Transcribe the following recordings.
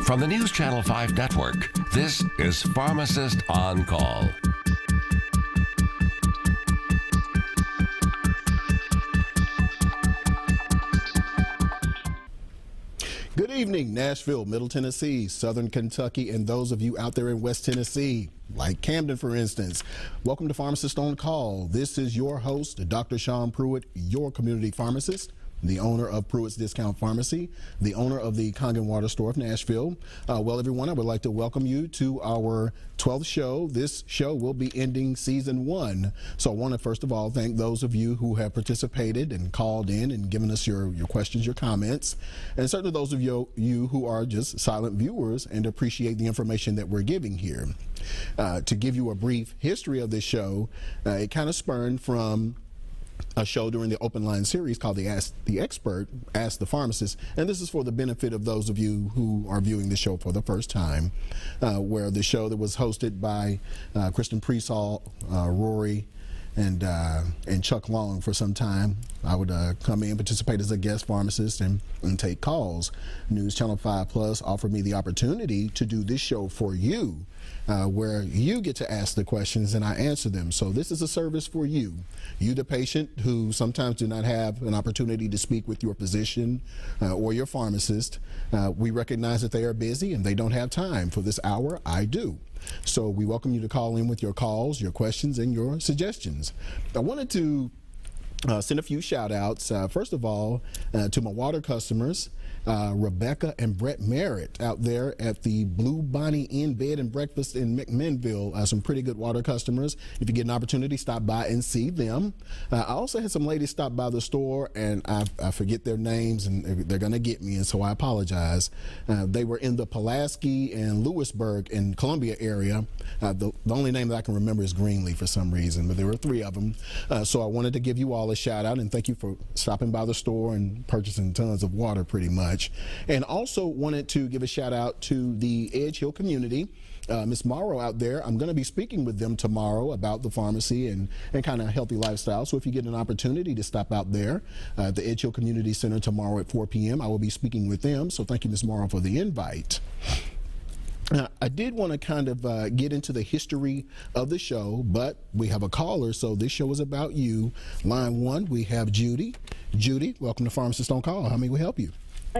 From the News Channel 5 network, this is Pharmacist on Call. Good evening, Nashville, Middle Tennessee, Southern Kentucky, and those of you out there in West Tennessee, like Camden, for instance. Welcome to Pharmacist on Call. This is your host, Dr. Shawn Pruitt, your community pharmacist, the owner of Pruitt's Discount Pharmacy, the owner of the Kangen Water Store of Nashville. Well, everyone, I would like to welcome you to our 12th show. This show will be ending season 1. So I want to first of all thank those of you who have participated and called in and given us your questions, your comments, and certainly those of you who are just silent viewers and appreciate the information that we're giving here. To give you a brief history of this show, it kind of spurned from a show during the open line series called the Ask the Expert, Ask the Pharmacist, and this is for the benefit of those of you who are viewing the show for the first time, where the show that was hosted by Kristen Priesall, Rory, and Chuck Long for some time. I would come in, participate as a guest pharmacist, and take calls. News Channel 5 Plus offered me the opportunity to do this show for you, where you get to ask the questions and I answer them. So this is a service for you the patient who sometimes do not have an opportunity to speak with your physician or your pharmacist. We recognize that they are busy and they don't have time for this hour. I do. So we welcome you to call in with your calls, your questions, and your suggestions. I wanted to send a few shout outs. First of all, to my water customers, Rebecca and Brett Merritt out there at the Blue Bonnie Inn Bed and Breakfast in McMinnville. Some pretty good water customers. If you get an opportunity, stop by and see them. I also had some ladies stop by the store, and I forget their names, and they're going to get me, and so I apologize. They were in the Pulaski and Lewisburg and Columbia area. The only name that I can remember is Greenlee for some reason, but there were 3 of them. So I wanted to give you all a shout out and thank you for stopping by the store and purchasing tons of water pretty much. And also wanted to give a shout out to the Edge Hill community. Miss Morrow out there, I'm going to be speaking with them tomorrow about the pharmacy and kind of healthy lifestyle. So if you get an opportunity to stop out there at the Edge Hill Community Center tomorrow at 4 p.m., I will be speaking with them. So thank you, Miss Morrow, for the invite. I did want to kind of get into the history of the show, but we have a caller, so this show is about you. Line 1, we have Judy. Judy, welcome to Pharmacist on Call. How may we help you?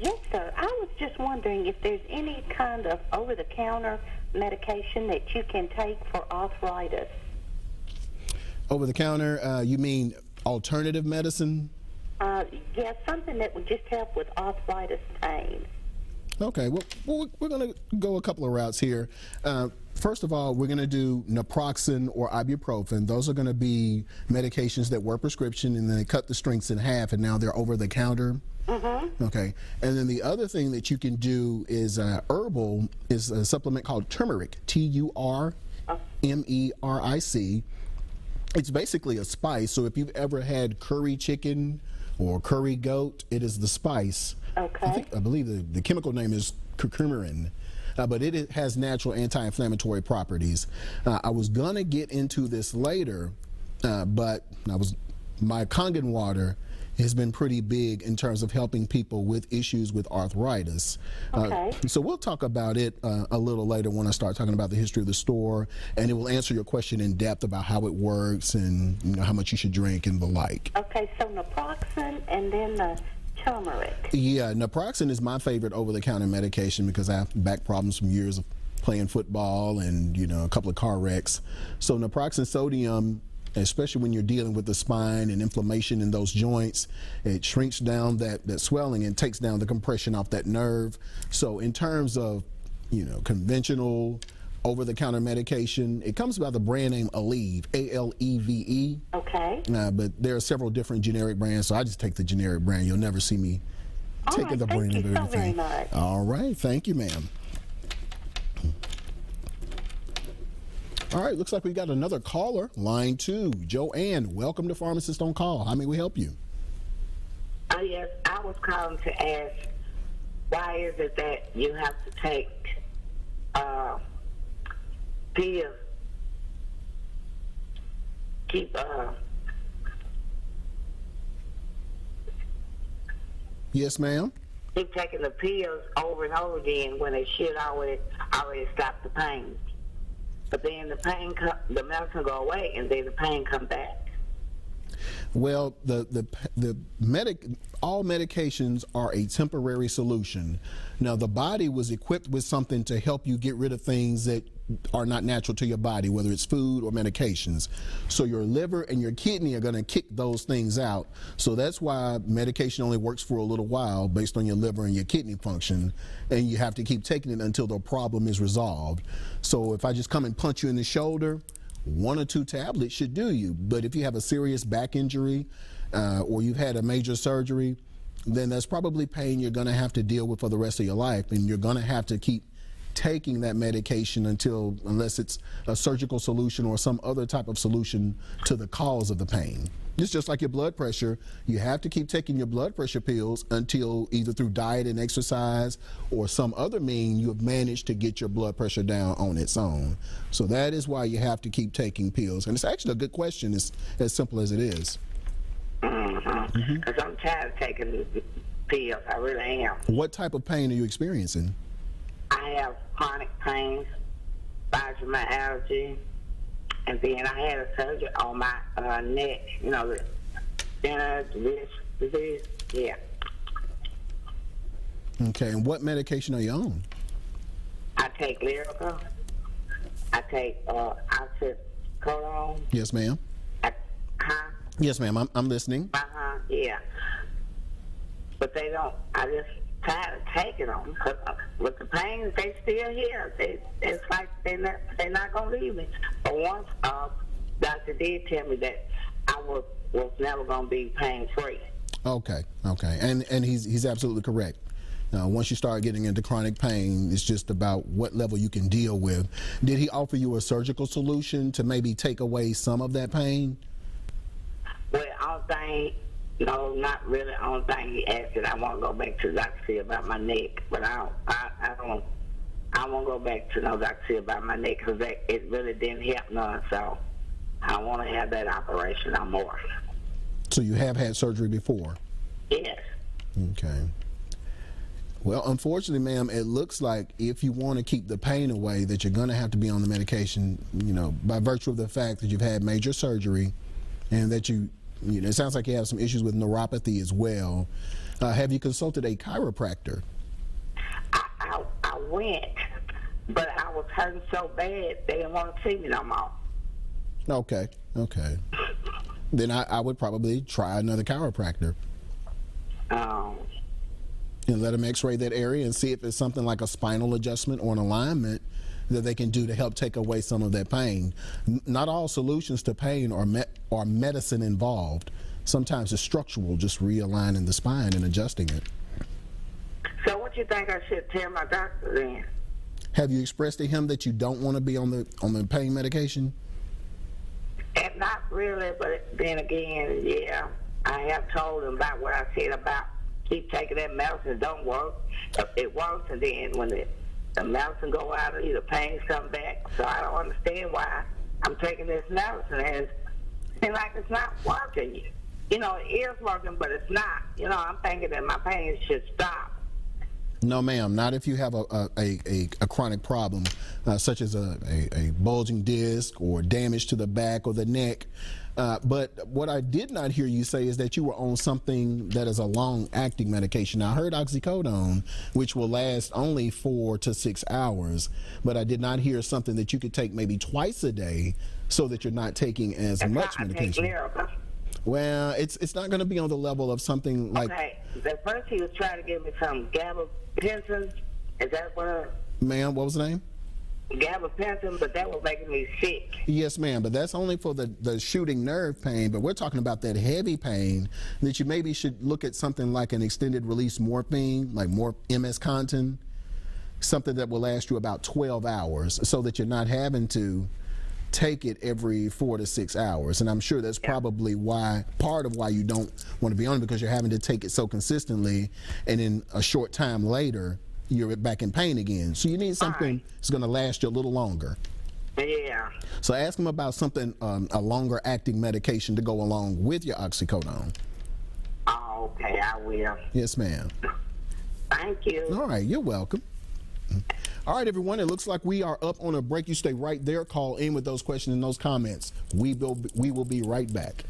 Yes, sir. I was just wondering if there's any kind of over-the-counter medication that you can take for arthritis. Over-the-counter, you mean alternative medicine? Yes, something that would just help with arthritis pain. Okay, well, we're going to go a couple of routes here. First of all, we're going to do naproxen or ibuprofen. Those are going to be medications that were prescription, and then they cut the strengths in half, and now they're over-the-counter. Mm-hmm. Okay, and then the other thing that you can do is herbal is a supplement called turmeric, Turmeric. It's basically a spice, so if you've ever had curry chicken or curry goat, it is the spice. Okay. I believe the chemical name is curcumin, but it has natural anti-inflammatory properties. I was gonna get into this later, but my Kangen water has been pretty big in terms of helping people with issues with arthritis. Okay. So we'll talk about it a little later when I start talking about the history of the store, and it will answer your question in depth about how it works and how much you should drink and the like. Okay, so naproxen and then the turmeric. Yeah, naproxen is my favorite over-the-counter medication because I have back problems from years of playing football and a couple of car wrecks. So naproxen sodium, especially when you're dealing with the spine and inflammation in those joints, it shrinks down that swelling and takes down the compression off that nerve. So in terms of conventional over-the-counter medication, it comes by the brand name Aleve, A-L-E-V-E. Okay. But there are several different generic brands, so I just take the generic brand. You'll never see me taking the brand of everything. Thank you so very much. All right, thank you, ma'am. All right, looks like we got another caller, line 2. Joanne, welcome to Pharmacist on Call. How may we help you? Oh, yes, I was calling to ask, why is it that you have to take pills, Yes, ma'am. keep taking the pills over and over again when they should already stop the pain. But then the medicine go away, and then the pain come back. Well, all medications are a temporary solution. Now, the body was equipped with something to help you get rid of things that are not natural to your body, whether it's food or medications. So your liver and your kidney are going to kick those things out. So that's why medication only works for a little while based on your liver and your kidney function, and you have to keep taking it until the problem is resolved. So if I just come and punch you in the shoulder, 1 or 2 tablets should do you. But if you have a serious back injury or you've had a major surgery, then that's probably pain you're going to have to deal with for the rest of your life, and you're going to have to keep taking that medication unless it's a surgical solution or some other type of solution to the cause of the pain. It's just like your blood pressure. You have to keep taking your blood pressure pills until either through diet and exercise or some other mean you have managed to get your blood pressure down on its own. So that is why you have to keep taking pills. And it's actually a good question. It's as simple as it is. Because I'm tired of taking pills. I really am. What type of pain are you experiencing? I have chronic pains, fibromyalgia, and then I had a surgery on my neck, the center, this disease, yeah. Okay, and what medication are you on? I take Lyrica. I take oxycodone. Yes, ma'am. Yes, ma'am, I'm listening. Yeah. But they don't, I just tired of taking them. Cause with the pain, they still here. It's like they're not going to leave me. But once doctor did tell me that I was never going to be pain-free. Okay. And he's absolutely correct. Once you start getting into chronic pain, it's just about what level you can deal with. Did he offer you a surgical solution to maybe take away some of that pain? Well, no, not really. The only thing he asked that I want to go back to the doctor see about my neck, but I won't go back to no doctor see about my neck because it really didn't help none. So I don't want to have that operation no more. So you have had surgery before? Yes. Okay. Well, unfortunately, ma'am, it looks like if you want to keep the pain away, that you're going to have to be on the medication, by virtue of the fact that you've had major surgery and that it sounds like you have some issues with neuropathy as well. Have you consulted a chiropractor? I went, but I was hurting so bad they didn't want to see me no more. Okay. Then I would probably try another chiropractor. And let them x-ray that area and see if it's something like a spinal adjustment or an alignment that they can do to help take away some of that pain. Not all solutions to pain are medicine involved. Sometimes it's structural, just realigning the spine and adjusting it. So what you think I should tell my doctor then? Have you expressed to him that you don't want to be on the pain medication? And not really, but then again, yeah, I have told him about what I said about keep taking that medicine. It don't work. It works, and then when the medicine go out of you, the pains come back. So I don't understand why I'm taking this medicine and it's like it's not working. It is working, but it's not. I'm thinking that my pain should stop. No, ma'am, not if you have a chronic problem, such as a bulging disc or damage to the back or the neck. But what I did not hear you say is that you were on something that is a long-acting medication. I heard oxycodone, which will last only 4 to 6 hours, but I did not hear something that you could take maybe twice a day so that you're not taking as much medication. Well, it's not going to be on the level of something like... Okay, at first he was trying to give me some gabapentin. Is that what... Ma'am, what was the name? Gabapentin, but that was making me sick. Yes, ma'am, but that's only for the shooting nerve pain, but we're talking about that heavy pain that you maybe should look at something like an extended release morphine, like MS-Contin, something that will last you about 12 hours so that you're not having to take it every 4 to 6 hours. And I'm sure that's probably part of why you don't want to be on it, because you're having to take it so consistently, and in a short time later you're back in pain again. So you need something that's going to last you a little longer. Yeah. So ask him about something, a longer acting medication to go along with your oxycodone. Oh, okay, I will. Yes, ma'am. Thank you. All right, you're welcome. All right, everyone, it looks like we are up on a break. You stay right there. Call in with those questions and those comments. We will be right back.